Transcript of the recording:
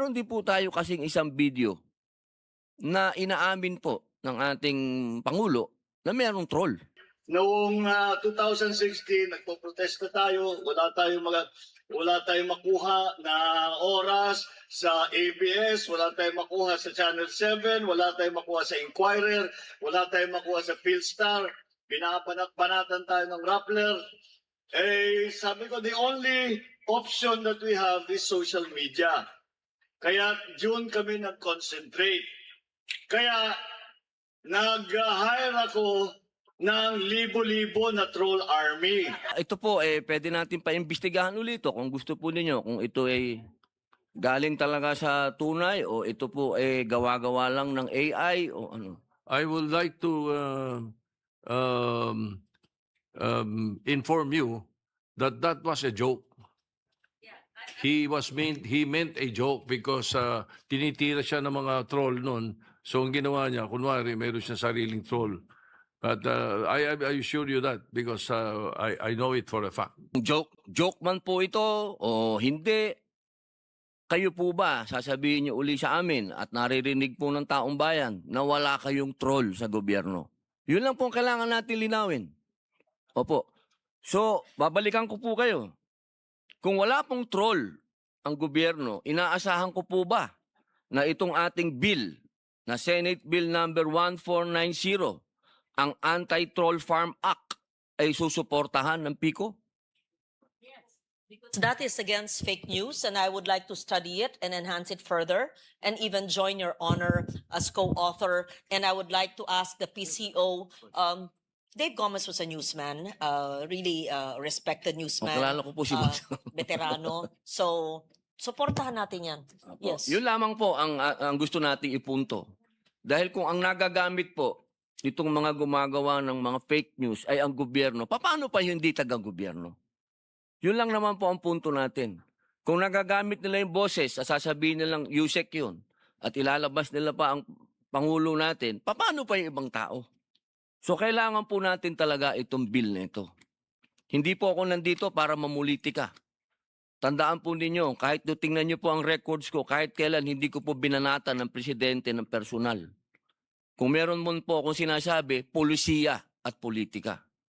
meron din po tayo kasing isang video na inaamin po ng ating Pangulo na merong troll. Noong 2016, nagpo-protesta tayo, wala tayong makuha na oras sa ABS, wala tayong makuha sa Channel 7, wala tayong makuha sa Inquirer, wala tayong makuha sa Philstar, binabanat-banatan tayo ng Rappler. Sabi ko, the only option that we have is social media. Kaya June kami nag-concentrate. Kaya nag-hire ako ng libo-libo na troll army. Ito po, pwede natin paimbestigahan ulit kung gusto po ninyo. Kung ito ay galing talaga sa tunay o ito po ay gawa-gawa lang ng AI o ano. I would like to inform you that that was a joke. He meant a joke because tinitira siya ng mga troll noon. So ang ginawa niya, kunwari, mayroon siya sariling troll. But I assure you that because I know it for a fact. Joke man po ito o hindi, kayo po ba sasabihin niyo uli sa amin at naririnig po ng taong bayan na wala kayong troll sa gobyerno? Yun lang po ang kailangan natin linawin. Opo. So, babalikan ko po kayo. Kung wala pong troll ang gobyerno, inaasahan ko po ba na itong ating bill na Senate Bill number 1490, ang Anti-Troll Farm Act, ay susuportahan ng PICO? Yes, because that is against fake news and I would like to study it and enhance it further and even join your honor as co-author. And I would like to ask the PCO, Dave Gomez was a newsman, really respected newsman. Kilala ko po si veterano. So, suportahan natin yan. Yes. Yun lamang po ang gusto nating ipunto. Dahil kung ang nagagamit po itong mga gumagawa ng mga fake news ay ang gobyerno, paano pa hindi taga-gobyerno? Yun lang naman po ang punto natin. Kung nagagamit nila yung boses, sasabihin nilang USEC yun, at ilalabas nila pa ang Pangulo natin, paano pa yung ibang tao? So kailangan po natin talaga itong bill na ito. Hindi po ako nandito para mamulitika. Tandaan po ninyo, kahit tingnan nyo po ang records ko, kahit kailan hindi ko po binanatan ng presidente ng personal. Kung meron mo po akong sinasabi, polisiya at politika.